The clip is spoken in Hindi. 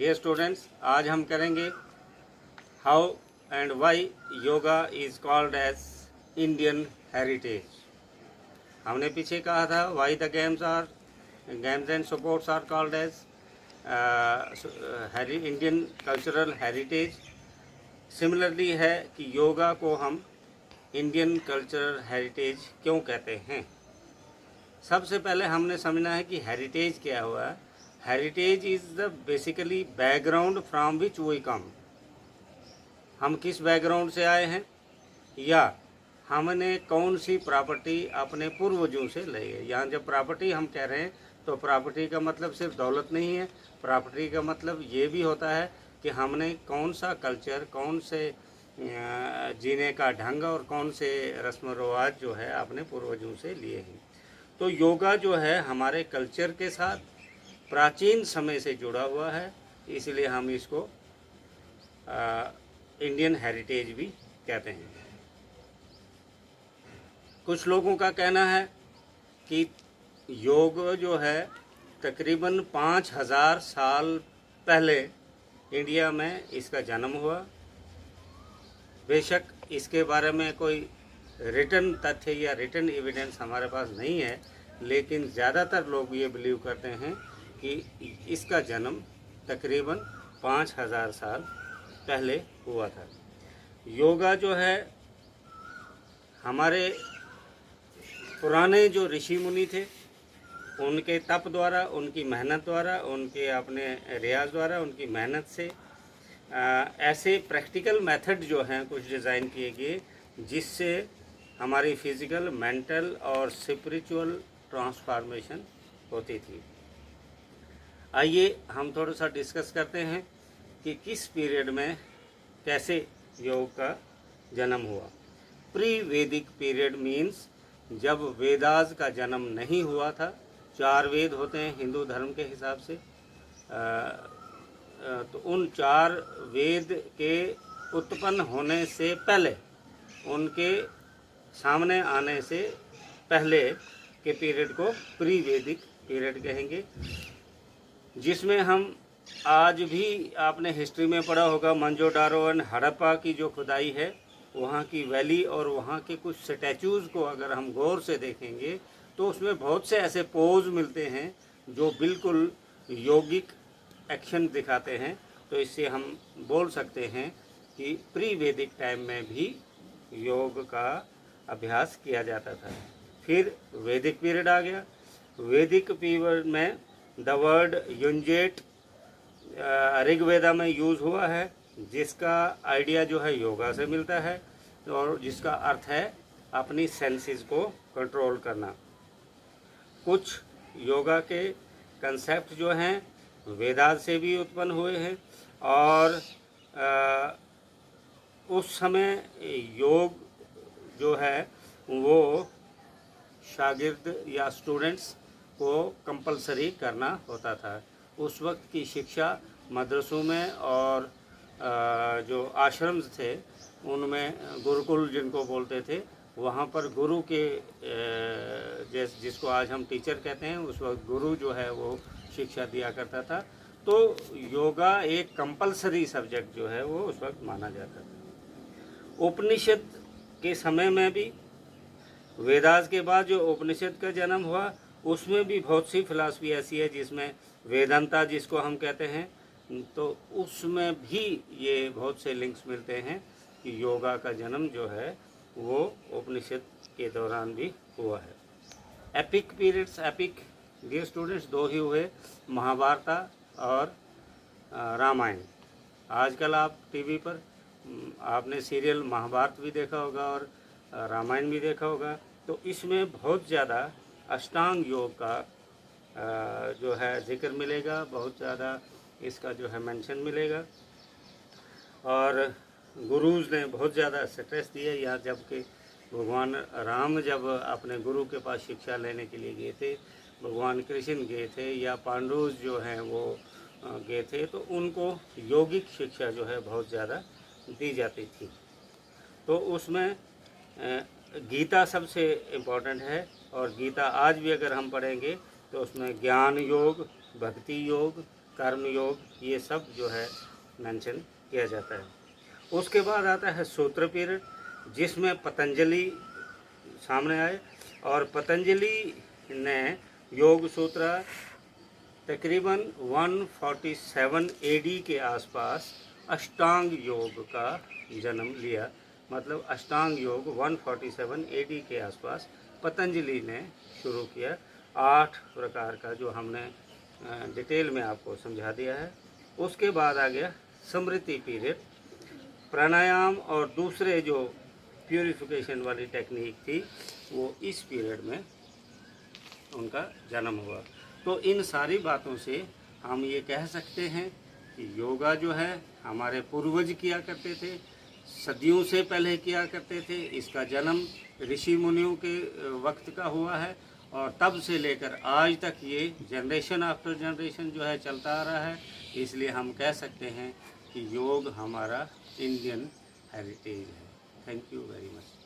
डियर स्टूडेंट्स, आज हम करेंगे how and why yoga is called as Indian heritage. हमने पीछे कहा था why the games and sports are called as Indian cultural heritage. Similarly है कि योगा को हम इंडियन कल्चरल हेरिटेज क्यों कहते हैं। सबसे पहले हमने समझना है कि हेरिटेज क्या हुआ। Heritage is the basically background from which we come. हम किस बैकग्राउंड से आए हैं या हमने कौन सी प्रॉपर्टी अपने पूर्वजों से ली है। यहाँ जब प्रॉपर्टी हम कह रहे हैं तो प्रॉपर्टी का मतलब सिर्फ दौलत नहीं है। प्रॉपर्टी का मतलब ये भी होता है कि हमने कौन सा कल्चर, कौन से जीने का ढंग और कौन से रस्म रिवाज जो है अपने पूर्वजों से लिए हैं। तो योगा जो है हमारे कल्चर के साथ प्राचीन समय से जुड़ा हुआ है, इसलिए हम इसको इंडियन हेरिटेज भी कहते हैं। कुछ लोगों का कहना है कि योग जो है तकरीबन 5000 साल पहले इंडिया में इसका जन्म हुआ। बेशक इसके बारे में कोई रिटन तथ्य या रिटन एविडेंस हमारे पास नहीं है, लेकिन ज़्यादातर लोग ये बिलीव करते हैं कि इसका जन्म तकरीबन 5000 साल पहले हुआ था। योगा जो है हमारे पुराने जो ऋषि मुनि थे उनके तप द्वारा, उनकी मेहनत द्वारा, उनके अपने रियाज द्वारा, उनकी मेहनत से ऐसे प्रैक्टिकल मेथड जो हैं कुछ डिज़ाइन किए गए जिससे हमारी फिज़िकल, मेंटल और स्पिरिचुअल ट्रांसफॉर्मेशन होती थी। आइए हम थोड़ा सा डिस्कस करते हैं कि किस पीरियड में कैसे योग का जन्म हुआ। प्री वैदिक पीरियड मीन्स जब वेदास का जन्म नहीं हुआ था। 4 वेद होते हैं हिंदू धर्म के हिसाब से। तो उन 4 वेद के उत्पन्न होने से पहले, उनके सामने आने से पहले के पीरियड को प्री वैदिक पीरियड कहेंगे, जिसमें हम आज भी आपने हिस्ट्री में पढ़ा होगा मोहनजोदारो एंड हड़प्पा की जो खुदाई है, वहाँ की वैली और वहाँ के कुछ स्टैचूज़ को अगर हम गौर से देखेंगे तो उसमें बहुत से ऐसे पोज मिलते हैं जो बिल्कुल योगिक एक्शन दिखाते हैं। तो इससे हम बोल सकते हैं कि प्री वैदिक टाइम में भी योग का अभ्यास किया जाता था। फिर वैदिक पीरियड आ गया। वैदिक पीरियड में द वर्ड युंजेट ऋग्वेदा में यूज़ हुआ है, जिसका आइडिया जो है योगा से मिलता है और जिसका अर्थ है अपनी सेंसेस को कंट्रोल करना। कुछ योगा के कंसेप्ट जो हैं वेदास से भी उत्पन्न हुए हैं और उस समय योग जो है वो शागिर्द या स्टूडेंट्स को कंपलसरी करना होता था। उस वक्त की शिक्षा मदरसों में और जो आश्रम थे उनमें गुरुकुल जिनको बोलते थे, वहाँ पर गुरु के जिसको आज हम टीचर कहते हैं, उस वक्त गुरु जो है वो शिक्षा दिया करता था। तो योगा एक कंपलसरी सब्जेक्ट जो है वो उस वक्त माना जाता था। उपनिषद के समय में भी, वेदास के बाद जो उपनिषद का जन्म हुआ उसमें भी बहुत सी फिलॉसफी ऐसी है जिसमें वेदांता जिसको हम कहते हैं, तो उसमें भी ये बहुत से लिंक्स मिलते हैं कि योगा का जन्म जो है वो उपनिषद के दौरान भी हुआ है। Epic periods, epic dear students, 2 ही हुए, महाभारत और रामायण। आजकल आप टीवी पर आपने सीरियल महाभारत भी देखा होगा और रामायण भी देखा होगा। तो इसमें बहुत ज़्यादा अष्टांग योग का जो है जिक्र मिलेगा, बहुत ज़्यादा इसका जो है मेंशन मिलेगा। और गुरुज़ ने बहुत ज़्यादा स्ट्रेस दिया यहाँ, जबकि भगवान राम जब अपने गुरु के पास शिक्षा लेने के लिए गए थे, भगवान कृष्ण गए थे या पांडुज जो हैं वो गए थे, तो उनको योगिक शिक्षा जो है बहुत ज़्यादा दी जाती थी। तो उसमें गीता सबसे इम्पोर्टेंट है और गीता आज भी अगर हम पढ़ेंगे तो उसमें ज्ञान योग, भक्ति योग, कर्म योग, ये सब जो है मेंशन किया जाता है। उसके बाद आता है सूत्र पीरियड, जिसमें पतंजलि सामने आए और पतंजलि ने योग सूत्र तकरीबन 147 एडी के आसपास अष्टांग योग का जन्म लिया। मतलब अष्टांग योग 147 एडी के आसपास पतंजलि ने शुरू किया। 8 प्रकार का जो हमने डिटेल में आपको समझा दिया है। उसके बाद आ गया स्मृति पीरियड। प्राणायाम और दूसरे जो प्यूरिफिकेशन वाली टेक्निक थी वो इस पीरियड में उनका जन्म हुआ। तो इन सारी बातों से हम ये कह सकते हैं कि योगा जो है हमारे पूर्वज किया करते थे, सदियों से पहले किया करते थे। इसका जन्म ऋषि मुनियों के वक्त का हुआ है और तब से लेकर आज तक ये जनरेशन आफ्टर जनरेशन जो है चलता आ रहा है। इसलिए हम कह सकते हैं कि योग हमारा इंडियन हेरिटेज है। Thank you very much.